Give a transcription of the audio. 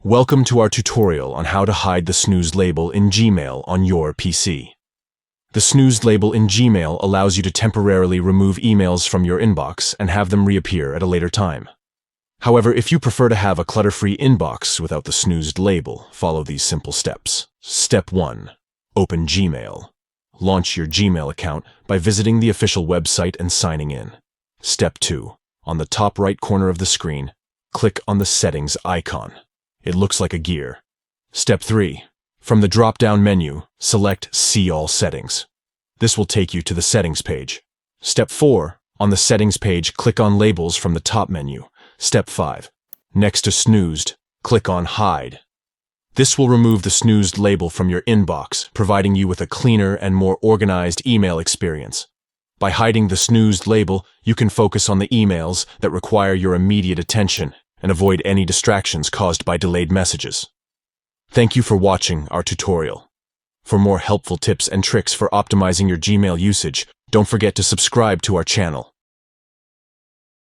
Welcome to our tutorial on how to hide the Snoozed label in Gmail on your PC. The Snoozed label in Gmail allows you to temporarily remove emails from your inbox and have them reappear at a later time. However, if you prefer to have a clutter-free inbox without the Snoozed label, follow these simple steps. Step 1. Open Gmail. Launch your Gmail account by visiting the official website and signing in. Step 2. On the top right corner of the screen, click on the Settings icon. It looks like a gear. Step 3. From the drop-down menu, select See All Settings. This will take you to the Settings page. Step 4. On the Settings page, click on Labels from the top menu. Step 5. Next to Snoozed, click on Hide. This will remove the Snoozed label from your inbox, providing you with a cleaner and more organized email experience. By hiding the Snoozed label, you can focus on the emails that require your immediate attention and avoid any distractions caused by delayed messages. Thank you for watching our tutorial. For more helpful tips and tricks for optimizing your Gmail usage, don't forget to subscribe to our channel.